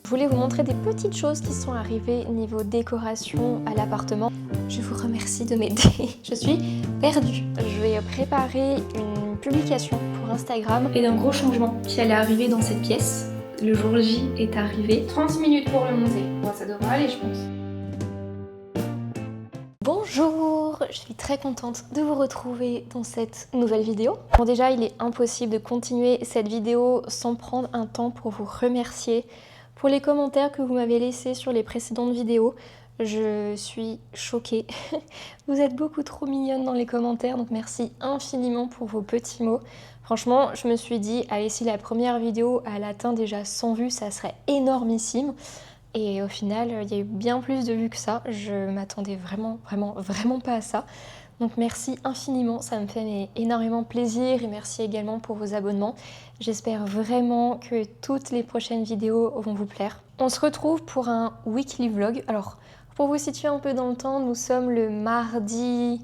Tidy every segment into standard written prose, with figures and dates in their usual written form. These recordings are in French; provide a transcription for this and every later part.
Je voulais vous montrer des petites choses qui sont arrivées niveau décoration à l'appartement. Je vous remercie de m'aider. Je suis perdue. Je vais préparer une publication pour Instagram et d'un gros changement qui allait arriver dans cette pièce. Le jour J est arrivé. 30 minutes pour le monter. Bon, ça devrait aller, je pense. Bonjour, je suis très contente de vous retrouver dans cette nouvelle vidéo. Bon, déjà, il est impossible de continuer cette vidéo sans prendre un temps pour vous remercier pour les commentaires que vous m'avez laissés sur les précédentes vidéos. Je suis choquée. Vous êtes beaucoup trop mignonnes dans les commentaires, donc merci infiniment pour vos petits mots. Franchement, je me suis dit, allez, si la première vidéo elle atteint déjà 100 vues, ça serait énormissime. Et au final, il y a eu bien plus de vues que ça. Je m'attendais vraiment pas à ça. Donc merci infiniment, ça me fait énormément plaisir et merci également pour vos abonnements. J'espère vraiment que toutes les prochaines vidéos vont vous plaire. On se retrouve pour un weekly vlog. Alors, pour vous situer un peu dans le temps, nous sommes le mardi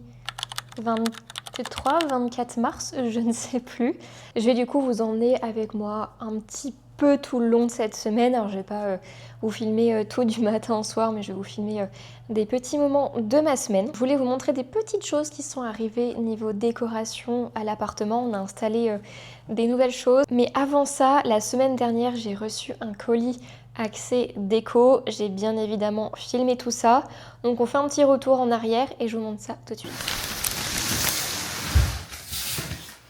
24 mars, je ne sais plus. Je vais du coup vous emmener avec moi un petit peu tout le long de cette semaine. Alors je vais pas vous filmer tout du matin au soir, mais je vais vous filmer des petits moments de ma semaine. Je voulais vous montrer des petites choses qui sont arrivées niveau décoration à l'appartement. On a installé des nouvelles choses. Mais avant ça, la semaine dernière, j'ai reçu un colis accès déco. J'ai bien évidemment filmé tout ça. Donc on fait un petit retour en arrière et je vous montre ça tout de suite.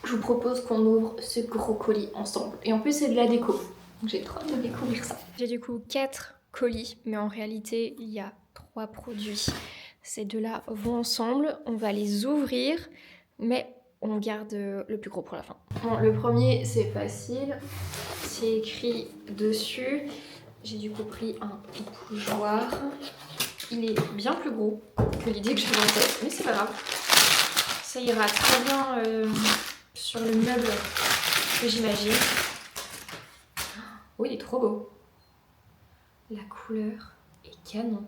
Je vous propose qu'on ouvre ce gros colis ensemble. Et en plus, c'est de la déco. Donc j'ai trop hâte de découvrir ça. J'ai du coup 4 colis, mais en réalité, il y a 3 produits. Ces deux-là vont ensemble. On va les ouvrir, mais on garde le plus gros pour la fin. Bon, le premier, c'est facile. C'est écrit dessus. J'ai du coup pris un bougeoir. Il est bien plus gros que l'idée que j'avais en tête, mais c'est pas grave. Ça ira très bien sur le meuble que j'imagine. Oh, il est trop beau. La couleur est canon.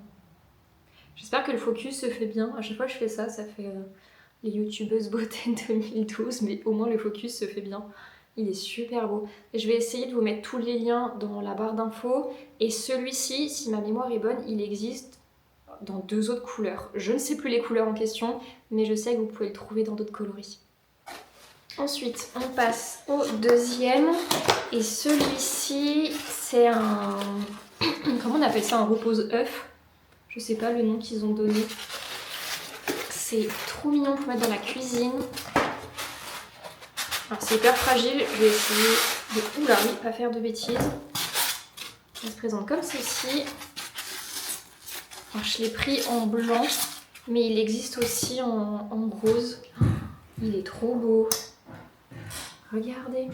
J'espère que le focus se fait bien. À chaque fois que je fais ça, ça fait les youtubeuses beauté 2012, mais au moins le focus se fait bien. Il est super beau. Je vais essayer de vous mettre tous les liens dans la barre d'infos. Et celui-ci, si ma mémoire est bonne, il existe dans 2 autres couleurs. Je ne sais plus les couleurs en question, mais je sais que vous pouvez le trouver dans d'autres coloris. Ensuite, on passe au deuxième. Et celui-ci, c'est un... Comment on appelle ça? Un repose-œuf. Je sais pas le nom qu'ils ont donné. C'est trop mignon pour mettre dans la cuisine. Alors c'est hyper fragile. Je vais essayer de... Oula, oui, pas faire de bêtises. Ça se présente comme ceci. Alors je l'ai pris en blanc, mais il existe aussi en rose. Il est trop beau. Regardez.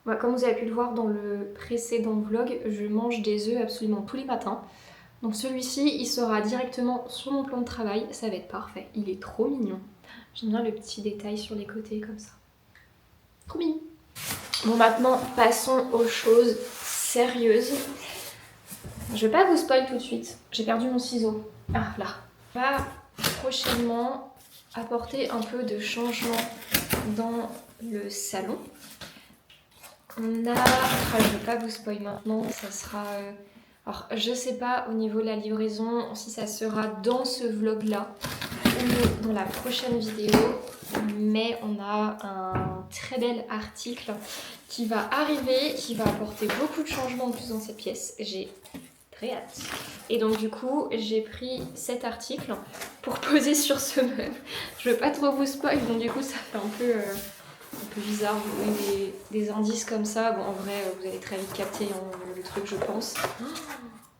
Voilà, comme vous avez pu le voir dans le précédent vlog, je mange des œufs absolument tous les matins. Donc celui-ci, il sera directement sur mon plan de travail. Ça va être parfait. Il est trop mignon. J'aime bien le petit détail sur les côtés comme ça. Trop mignon. Bon, maintenant, passons aux choses sérieuses. Je vais pas vous spoil tout de suite. J'ai perdu mon ciseau. Ah, là. On va prochainement apporter un peu de changement dans le salon. On a... Ah, je ne vais pas vous spoil maintenant, ça sera... Alors, je sais pas au niveau de la livraison si ça sera dans ce vlog-là ou dans la prochaine vidéo, mais on a un très bel article qui va arriver, qui va apporter beaucoup de changements en plus dans cette pièce. J'ai très hâte. Et donc du coup, j'ai pris cet article pour poser sur ce meuble. Je veux pas trop vous spoil, donc du coup ça fait un peu bizarre, vous voyez des indices comme ça. Bon, en vrai, vous allez très vite capter le truc, je pense.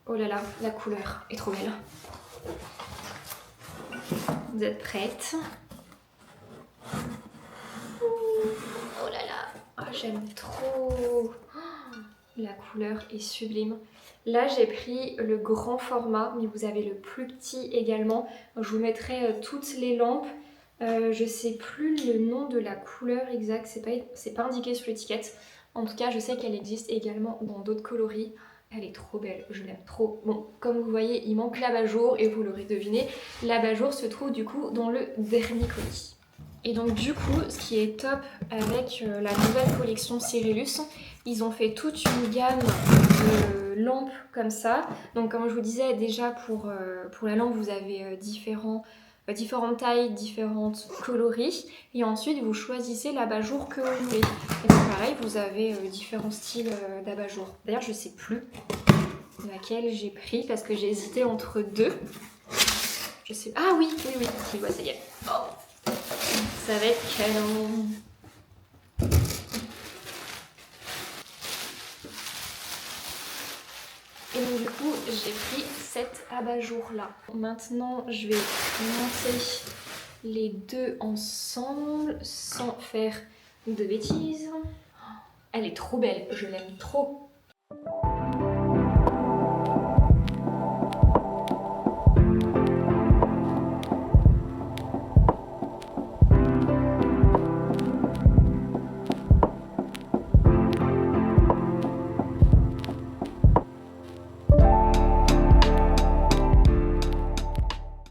Oh là là, la couleur est trop belle. Vous êtes prêtes? Oh là là, oh, j'aime trop. La couleur est sublime. Là, j'ai pris le grand format, mais vous avez le plus petit également. Je vous mettrai toutes les lampes. Je sais plus le nom de la couleur exacte, c'est pas indiqué sur l'étiquette. En tout cas, je sais qu'elle existe également dans d'autres coloris. Elle est trop belle, je l'aime trop. Bon, comme vous voyez, il manque l'abat-jour et vous l'aurez deviné, l'abat-jour se trouve du coup dans le dernier colis. Et donc du coup, ce qui est top avec la nouvelle collection Cyrillus, ils ont fait toute une gamme de lampes comme ça. Donc comme je vous disais, déjà pour la lampe, vous avez différentes tailles, différentes coloris. Et ensuite, vous choisissez l'abat-jour que vous voulez. Et donc pareil, vous avez différents styles d'abat-jour. D'ailleurs, je sais plus laquelle j'ai pris parce que j'ai hésité entre deux. Je sais... Ah oui, oui, ça y est. Oh. Ça va être canon. Et donc du coup, j'ai pris cet abat-jour là. Maintenant, je vais monter les deux ensemble sans faire de bêtises. Elle est trop belle, je l'aime trop.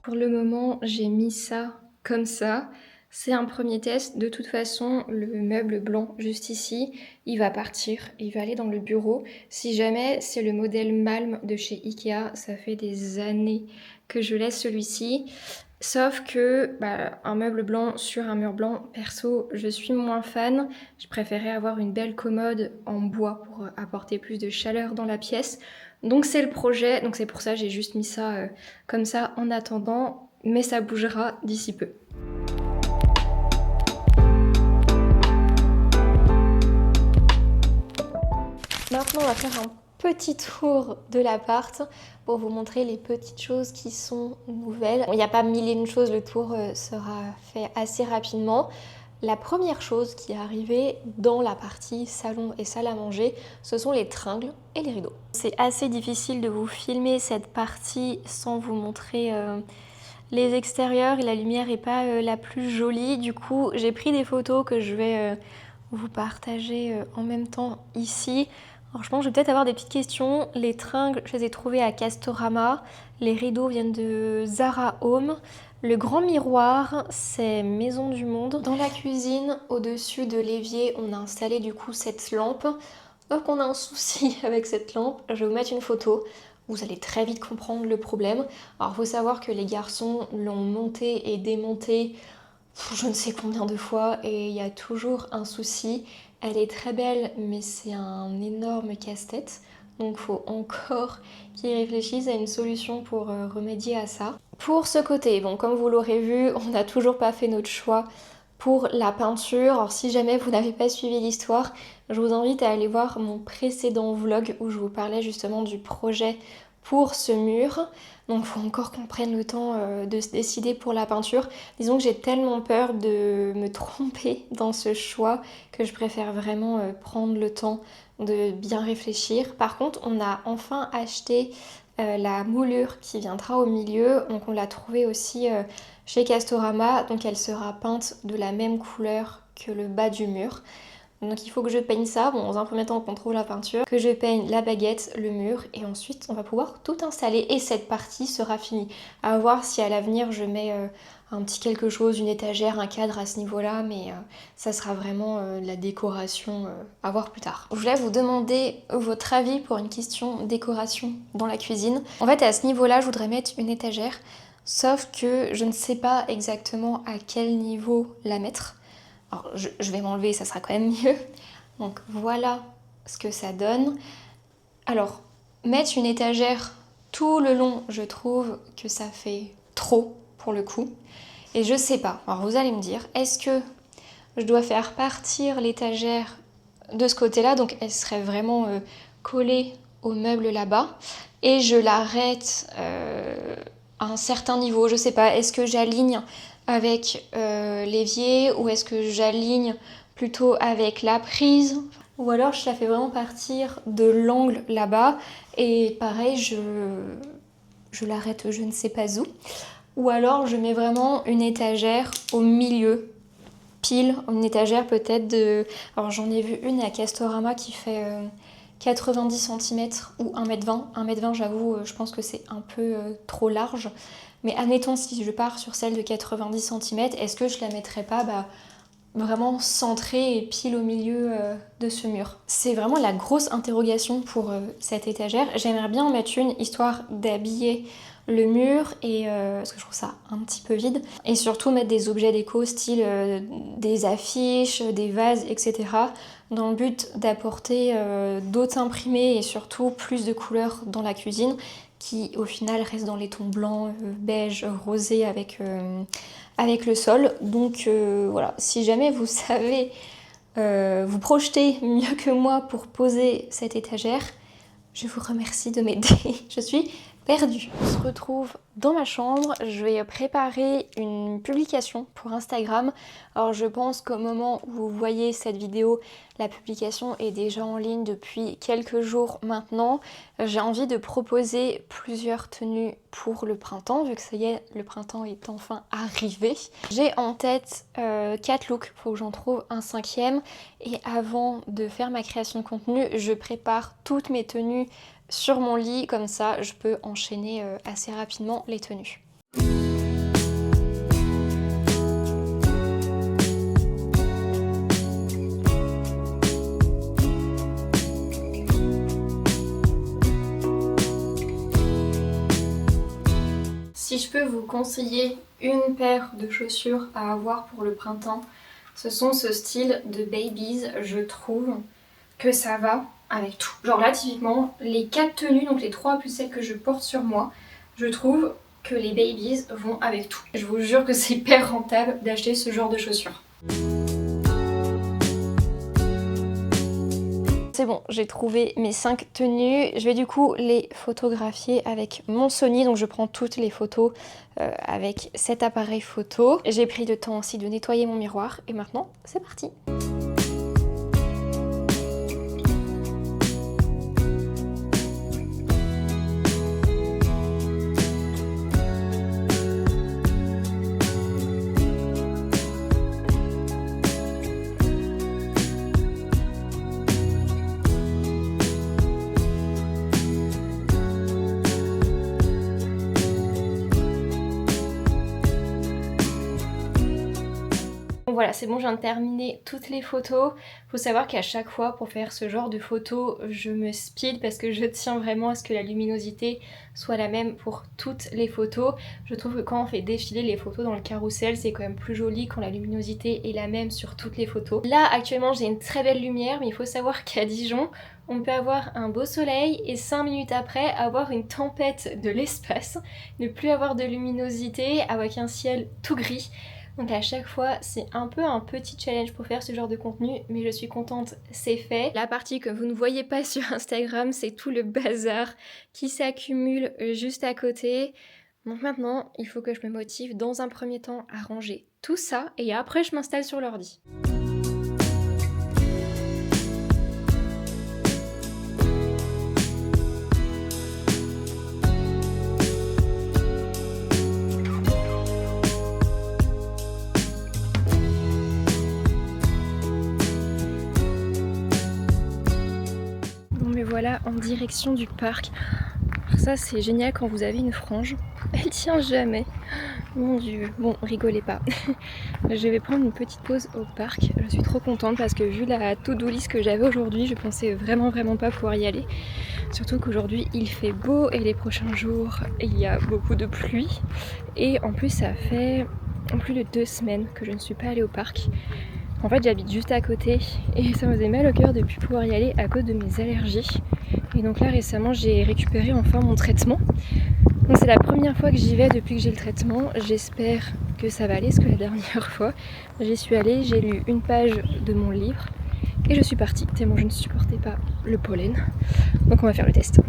Pour le moment, j'ai mis ça comme ça. C'est un premier test. De toute façon, le meuble blanc juste ici, il va partir. Il va aller dans le bureau. Si jamais c'est le modèle Malm de chez Ikea, ça fait des années que je laisse celui-ci. Sauf que un meuble blanc sur un mur blanc, perso, je suis moins fan. Je préférais avoir une belle commode en bois pour apporter plus de chaleur dans la pièce. Donc c'est le projet, donc c'est pour ça que j'ai juste mis ça comme ça en attendant, mais ça bougera d'ici peu. Maintenant on va faire un petit tour de l'appart pour vous montrer les petites choses qui sont nouvelles. Il n'y a pas mille et une choses, le tour sera fait assez rapidement. La première chose qui est arrivée dans la partie salon et salle à manger, ce sont les tringles et les rideaux. C'est assez difficile de vous filmer cette partie sans vous montrer les extérieurs et la lumière n'est pas la plus jolie. Du coup, j'ai pris des photos que je vais vous partager en même temps ici. Alors, je pense que je vais peut-être avoir des petites questions. Les tringles, je les ai trouvés à Castorama. Les rideaux viennent de Zara Home. Le grand miroir, c'est Maison du Monde. Dans la cuisine, au-dessus de l'évier, on a installé du coup cette lampe. Donc on a un souci avec cette lampe. Je vais vous mettre une photo. Vous allez très vite comprendre le problème. Alors il faut savoir que les garçons l'ont montée et démontée je ne sais combien de fois et il y a toujours un souci. Elle est très belle mais c'est un énorme casse-tête. Donc il faut encore qu'ils réfléchissent à une solution pour remédier à ça. Pour ce côté, bon comme vous l'aurez vu, on n'a toujours pas fait notre choix pour la peinture. Alors si jamais vous n'avez pas suivi l'histoire, je vous invite à aller voir mon précédent vlog où je vous parlais justement du projet pour ce mur. Donc il faut encore qu'on prenne le temps de se décider pour la peinture. Disons que j'ai tellement peur de me tromper dans ce choix que je préfère vraiment prendre le temps de bien réfléchir. Par contre, on a enfin acheté la moulure qui viendra au milieu. Donc on l'a trouvée aussi chez Castorama. Donc elle sera peinte de la même couleur que le bas du mur. Donc il faut que je peigne ça, bon dans un premier temps qu'on trouve la peinture, que je peigne la baguette, le mur et ensuite on va pouvoir tout installer et cette partie sera finie. À voir si à l'avenir je mets un petit quelque chose, une étagère, un cadre à ce niveau-là, mais ça sera vraiment de la décoration à voir plus tard. Je voulais vous demander votre avis pour une question décoration dans la cuisine. En fait à ce niveau-là je voudrais mettre une étagère, sauf que je ne sais pas exactement à quel niveau la mettre. Alors je vais m'enlever, ça sera quand même mieux. Donc voilà ce que ça donne. Alors, mettre une étagère tout le long, je trouve que ça fait trop pour le coup. Et je sais pas, alors vous allez me dire, est-ce que je dois faire partir l'étagère de ce côté-là, donc elle serait vraiment collée au meuble là-bas, et je l'arrête à un certain niveau, je sais pas, est-ce que j'aligne avec l'évier ou est-ce que j'aligne plutôt avec la prise ou alors je la fais vraiment partir de l'angle là-bas et pareil je l'arrête je ne sais pas où ou alors je mets vraiment une étagère au milieu pile, une étagère peut-être de... Alors j'en ai vu une à Castorama qui fait 90 cm ou 1m20. 1m20 j'avoue, je pense que c'est un peu trop large. Mais admettons si je pars sur celle de 90 cm, est-ce que je la mettrais pas vraiment centrée et pile au milieu de ce mur? C'est vraiment la grosse interrogation pour cette étagère. J'aimerais bien en mettre une histoire d'habiller le mur et parce que je trouve ça un petit peu vide, et surtout mettre des objets déco style des affiches, des vases, etc. dans le but d'apporter d'autres imprimés et surtout plus de couleurs dans la cuisine qui au final reste dans les tons blancs, beige, rosé avec le sol. Donc voilà, si jamais vous savez vous projeter mieux que moi pour poser cette étagère, je vous remercie de m'aider. Je suis perdue. On se retrouve dans ma chambre. Je vais préparer une publication pour Instagram. Alors je pense qu'au moment où vous voyez cette vidéo, la publication est déjà en ligne depuis quelques jours maintenant. J'ai envie de proposer plusieurs tenues pour le printemps, vu que ça y est, le printemps est enfin arrivé. J'ai en tête 4 looks, faut que j'en trouve un 5e. Et avant de faire ma création de contenu, je prépare toutes mes tenues sur mon lit, comme ça je peux enchaîner assez rapidement les tenues. Si je peux vous conseiller une paire de chaussures à avoir pour le printemps, ce sont ce style de babies. Je trouve que ça va avec tout. Genre là typiquement, les 4 tenues, donc les 3 plus celles que je porte sur moi, je trouve que les babies vont avec tout. Je vous jure que c'est hyper rentable d'acheter ce genre de chaussures. C'est bon, j'ai trouvé mes 5 tenues. Je vais du coup les photographier avec mon Sony. Donc je prends toutes les photos avec cet appareil photo. J'ai pris le temps aussi de nettoyer mon miroir. Et maintenant, c'est parti! Voilà, c'est bon, je viens de terminer toutes les photos. Faut savoir qu'à chaque fois, pour faire ce genre de photos, je me speed parce que je tiens vraiment à ce que la luminosité soit la même pour toutes les photos. Je trouve que quand on fait défiler les photos dans le carrousel, c'est quand même plus joli quand la luminosité est la même sur toutes les photos. Là, actuellement, j'ai une très belle lumière, mais il faut savoir qu'à Dijon, on peut avoir un beau soleil et 5 minutes après avoir une tempête de l'espace, ne plus avoir de luminosité avec un ciel tout gris. Donc à chaque fois c'est un peu un petit challenge pour faire ce genre de contenu, mais je suis contente, c'est fait. La partie que vous ne voyez pas sur Instagram, c'est tout le bazar qui s'accumule juste à côté. Donc maintenant il faut que je me motive dans un premier temps à ranger tout ça et après je m'installe sur l'ordi. Voilà, en direction du parc. Alors ça c'est génial quand vous avez une frange, elle tient jamais. Mon dieu, bon rigolez pas. Je vais prendre une petite pause au parc, je suis trop contente parce que vu la to-do list que j'avais aujourd'hui, je pensais vraiment pas pouvoir y aller. Surtout qu'aujourd'hui il fait beau et les prochains jours il y a beaucoup de pluie. Et en plus ça fait plus de 2 semaines que je ne suis pas allée au parc. En fait j'habite juste à côté et ça me faisait mal au cœur de ne plus pouvoir y aller à cause de mes allergies. Et donc là récemment j'ai récupéré enfin mon traitement. Donc c'est la première fois que j'y vais depuis que j'ai le traitement. J'espère que ça va aller parce que la dernière fois j'y suis allée, j'ai lu une page de mon livre et je suis partie tellement je ne supportais pas le pollen. Donc on va faire le test.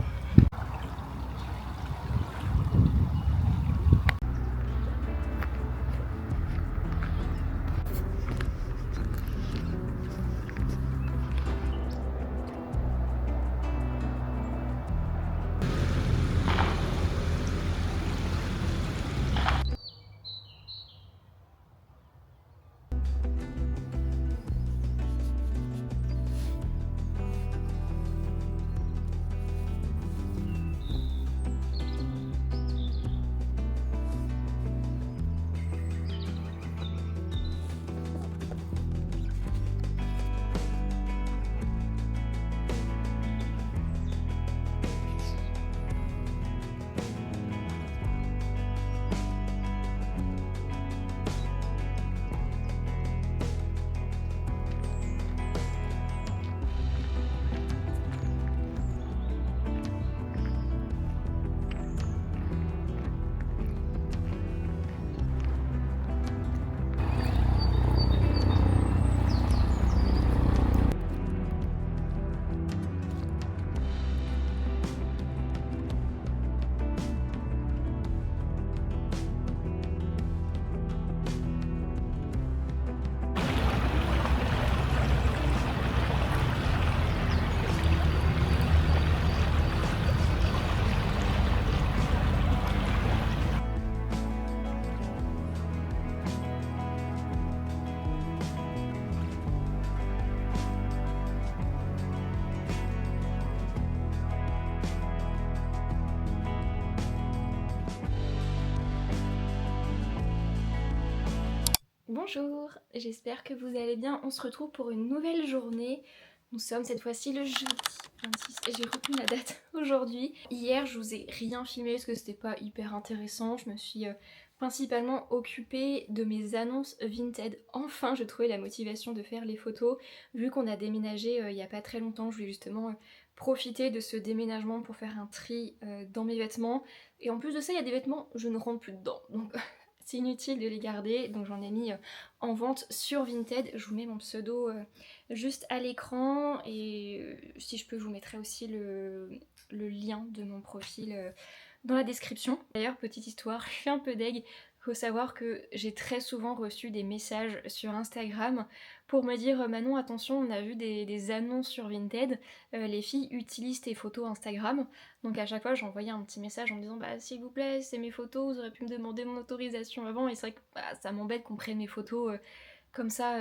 Bonjour, j'espère que vous allez bien. On se retrouve pour une nouvelle journée. Nous sommes cette fois-ci le jeudi 26 et j'ai retenu la date aujourd'hui. Hier je vous ai rien filmé parce que c'était pas hyper intéressant. Je me suis principalement occupée de mes annonces Vinted. Enfin j'ai trouvé la motivation de faire les photos. Vu qu'on a déménagé il y a pas très longtemps, je voulais justement profiter de ce déménagement pour faire un tri dans mes vêtements. Et en plus de ça il y a des vêtements, je ne rentre plus dedans. Donc c'est inutile de les garder, donc j'en ai mis en vente sur Vinted. Je vous mets mon pseudo juste à l'écran et si je peux je vous mettrai aussi le lien de mon profil dans la description. D'ailleurs petite histoire, je suis un peu deg. Faut savoir que j'ai très souvent reçu des messages sur Instagram pour me dire Manon attention on a vu des annonces sur Vinted, les filles utilisent tes photos Instagram. Donc à chaque fois j'envoyais un petit message en me disant bah s'il vous plaît c'est mes photos, vous auriez pu me demander mon autorisation avant. Et c'est vrai que bah, ça m'embête qu'on prenne mes photos comme ça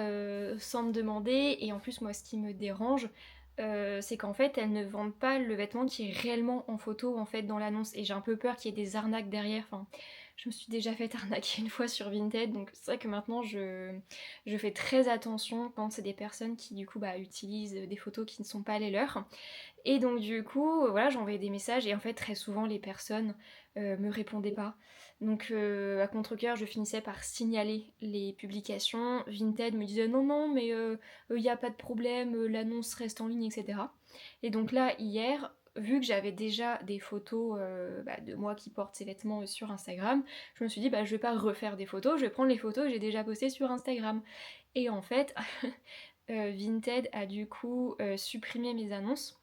sans me demander. Et en plus moi ce qui me dérange c'est qu'en fait elles ne vendent pas le vêtement qui est réellement en photo en fait dans l'annonce. Et j'ai un peu peur qu'il y ait des arnaques derrière. Enfin, je me suis déjà fait arnaquer une fois sur Vinted, donc c'est vrai que maintenant je fais très attention quand c'est des personnes qui du coup bah, utilisent des photos qui ne sont pas les leurs. Et donc du coup, voilà, j'envoyais des messages et en fait très souvent les personnes me répondaient pas. Donc à contre-cœur, je finissais par signaler les publications. Vinted me disait non non mais y a pas de problème, l'annonce reste en ligne, etc. Et donc là hier, vu que j'avais déjà des photos de moi qui porte ces vêtements sur Instagram, je me suis dit bah je vais pas refaire des photos, je vais prendre les photos que j'ai déjà postées sur Instagram. Et en fait, Vinted a du coup supprimé mes annonces.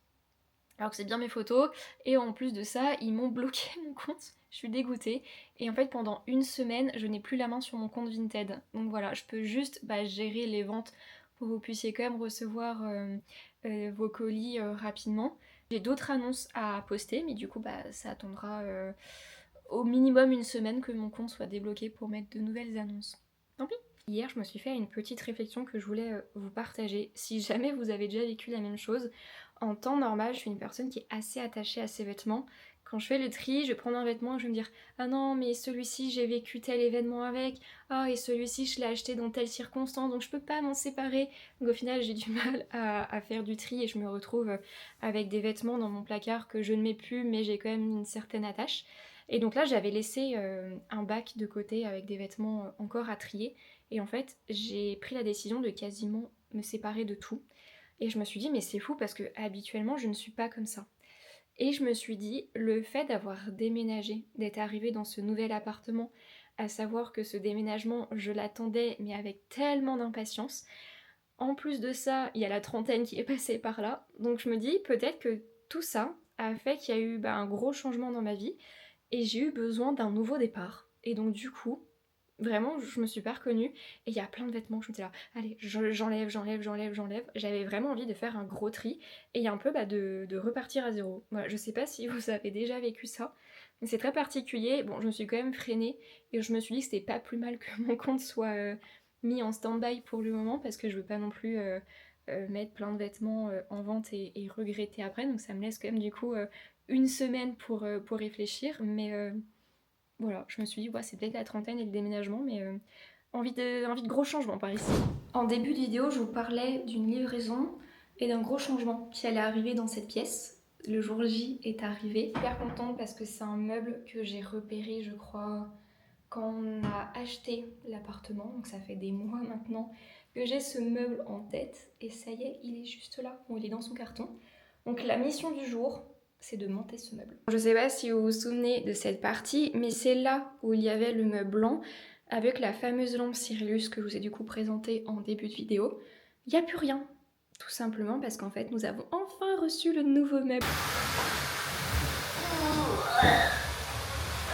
Alors que c'est bien mes photos, et en plus de ça, ils m'ont bloqué mon compte. Je suis dégoûtée. Et en fait, pendant une semaine, je n'ai plus la main sur mon compte Vinted. Donc voilà, je peux juste gérer les ventes pour que vous puissiez quand même recevoir vos colis rapidement. J'ai d'autres annonces à poster, mais du coup, ça attendra au minimum une semaine que mon compte soit débloqué pour mettre de nouvelles annonces. Tant pis. Hier, je me suis fait une petite réflexion que je voulais vous partager. Si jamais vous avez déjà vécu la même chose, en temps normal, je suis une personne qui est assez attachée à ses vêtements. Quand je fais le tri, je vais prendre un vêtement et je vais me dire ah non mais celui-ci j'ai vécu tel événement avec, ah et celui-ci je l'ai acheté dans telle circonstance donc je peux pas m'en séparer. Donc au final j'ai du mal à faire du tri et je me retrouve avec des vêtements dans mon placard que je ne mets plus mais j'ai quand même une certaine attache. Et donc là j'avais laissé un bac de côté avec des vêtements encore à trier. Et en fait, j'ai pris la décision de quasiment me séparer de tout. Et je me suis dit, mais c'est fou parce que habituellement, je ne suis pas comme ça. Et je me suis dit, le fait d'avoir déménagé, d'être arrivée dans ce nouvel appartement, à savoir que ce déménagement, je l'attendais, mais avec tellement d'impatience. En plus de ça, il y a la trentaine qui est passée par là. Donc je me dis, peut-être que tout ça a fait qu'il y a eu un gros changement dans ma vie. Et j'ai eu besoin d'un nouveau départ. Et donc du coup, vraiment, je me suis pas reconnue. Et il y a plein de vêtements que je me disais là, allez, j'enlève. J'avais vraiment envie de faire un gros tri et un peu de repartir à zéro. Voilà, je sais pas si vous avez déjà vécu ça, mais c'est très particulier. Bon, je me suis quand même freinée et je me suis dit que c'était pas plus mal que mon compte soit mis en stand-by pour le moment parce que je veux pas non plus mettre plein de vêtements en vente et regretter après. Donc ça me laisse quand même du coup une semaine pour réfléchir. Mais voilà, je me suis dit, ouais, c'est peut-être la trentaine et le déménagement, mais envie de gros changements par ici. En début de vidéo, je vous parlais d'une livraison et d'un gros changement qui allait arriver dans cette pièce. Le jour J est arrivé. Super contente parce que c'est un meuble que j'ai repéré, je crois, quand on a acheté l'appartement. Donc ça fait des mois maintenant que j'ai ce meuble en tête. Et ça y est, il est juste là. Bon, il est dans son carton. Donc la mission du jour, c'est de monter ce meuble. Je sais pas si vous vous souvenez de cette partie, mais c'est là où il y avait le meuble blanc avec la fameuse lampe Cyrillus que je vous ai du coup présentée en début de vidéo. Il n'y a plus rien, tout simplement parce qu'en fait nous avons enfin reçu le nouveau meuble.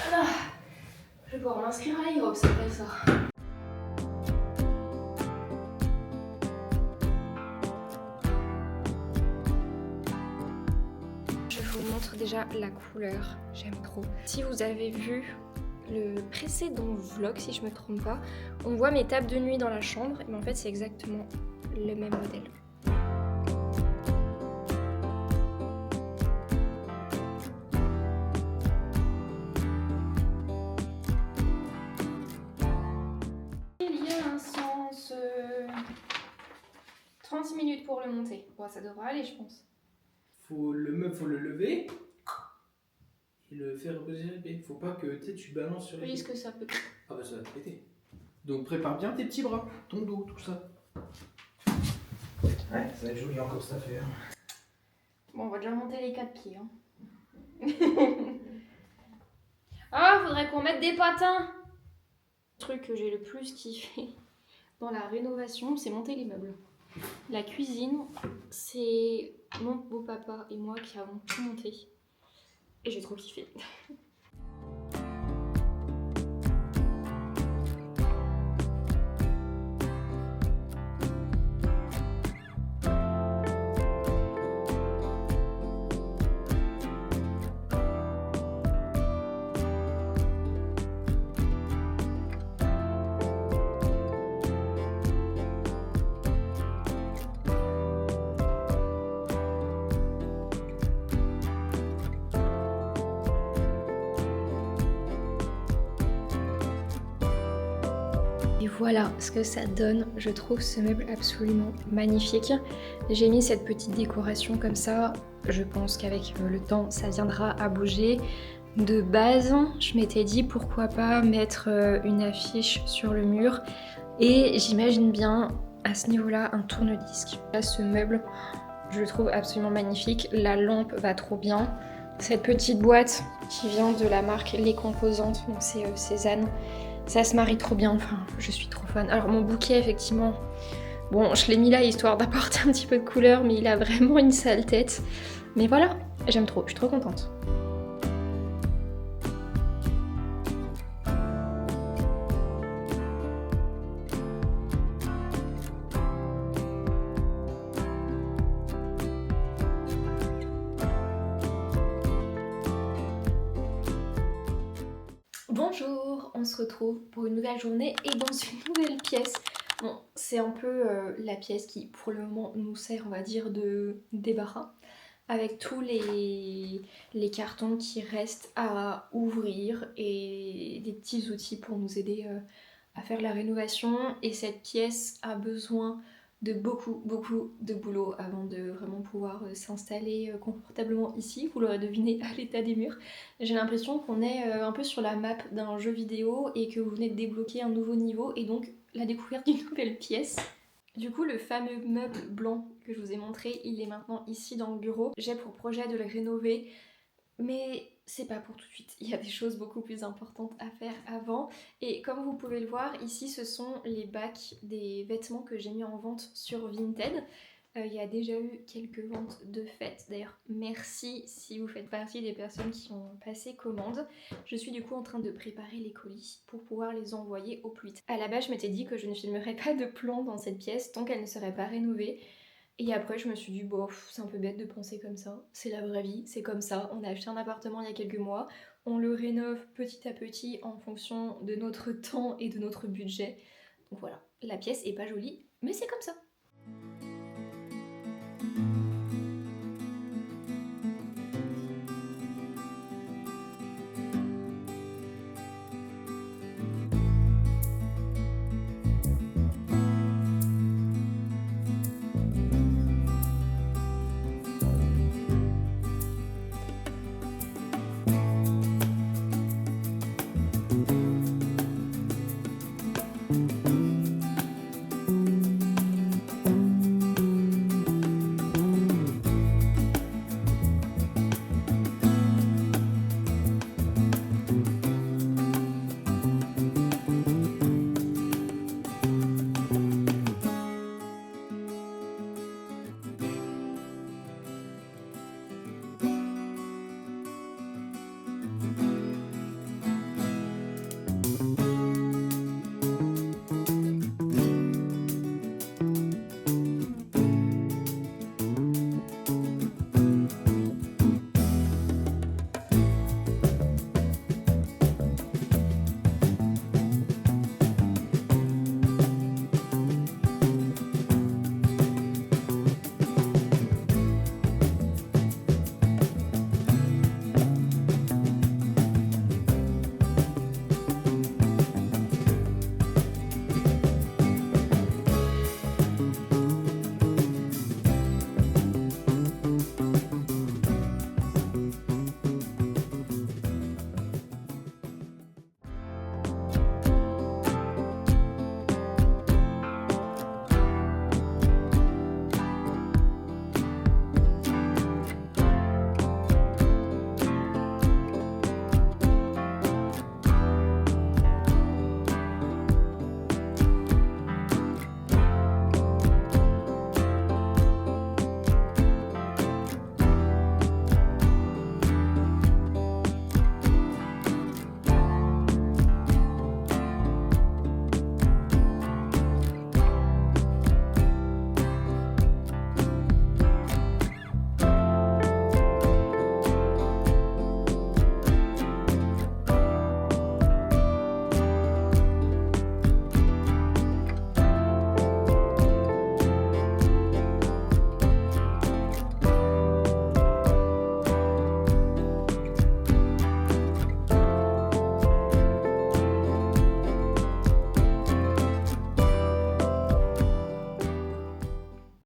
Voilà. Je vais pouvoir m'inscrire à l'Europe, c'est vrai ça. Je vous montre déjà la couleur, j'aime trop. Si vous avez vu le précédent vlog, si je me trompe pas, on voit mes tables de nuit dans la chambre, mais en fait c'est exactement le même modèle. Il y a un sang le monter. Bon, ça devrait aller, je pense. Le meuble, faut le lever et le faire reposer sur les pieds. Faut pas que tu balances sur les pieds. Est-ce que ça peut... Ah bah ça va te péter. Donc prépare bien tes petits bras, ton dos, tout ça. Ouais, ça va être joli encore cette affaire. Bon, on va déjà monter les 4 pieds. Hein. Ah, faudrait qu'on mette des patins. Le truc que j'ai le plus kiffé dans la rénovation, c'est monter les meubles. La cuisine, c'est mon beau-papa et moi qui avons tout monté. Et j'ai trop kiffé. Et voilà ce que ça donne. Je trouve ce meuble absolument magnifique. J'ai mis cette petite décoration comme ça. Je pense qu'avec le temps, ça viendra à bouger. De base, je m'étais dit pourquoi pas mettre une affiche sur le mur. Et j'imagine bien à ce niveau-là un tourne-disque. Là, ce meuble, je le trouve absolument magnifique. La lampe va trop bien. Cette petite boîte qui vient de la marque Les Composantes, donc c'est Cézanne. Ça se marie trop bien, enfin, je suis trop fan. Alors mon bouquet, effectivement, bon, je l'ai mis là histoire d'apporter un petit peu de couleur, mais il a vraiment une sale tête. Mais voilà, j'aime trop, je suis trop contente. Bonjour, on se retrouve pour une nouvelle journée et dans une nouvelle pièce. Bon, c'est un peu la pièce qui pour le moment nous sert, on va dire, de débarras, avec tous les cartons qui restent à ouvrir et des petits outils pour nous aider à faire la rénovation. Et cette pièce a besoin de beaucoup de boulot avant de vraiment pouvoir s'installer confortablement ici. Vous l'aurez deviné à l'état des murs. J'ai l'impression qu'on est un peu sur la map d'un jeu vidéo et que vous venez de débloquer un nouveau niveau et donc la découverte d'une nouvelle pièce. Du coup, le fameux meuble blanc que je vous ai montré, il est maintenant ici dans le bureau. J'ai pour projet de le rénover, mais c'est pas pour tout de suite. Il y a des choses beaucoup plus importantes à faire avant. Et comme vous pouvez le voir, ici ce sont les bacs des vêtements que j'ai mis en vente sur Vinted. Il y a déjà eu quelques ventes de faites. D'ailleurs, merci si vous faites partie des personnes qui ont passé commande. Je suis du coup en train de préparer les colis pour pouvoir les envoyer au plus vite. À la base, je m'étais dit que je ne filmerais pas de plan dans cette pièce tant qu'elle ne serait pas rénovée. Et après, je me suis dit, bon, c'est un peu bête de penser comme ça. C'est la vraie vie, c'est comme ça. On a acheté un appartement il y a quelques mois. On le rénove petit à petit en fonction de notre temps et de notre budget. Donc voilà, la pièce est pas jolie, mais c'est comme ça.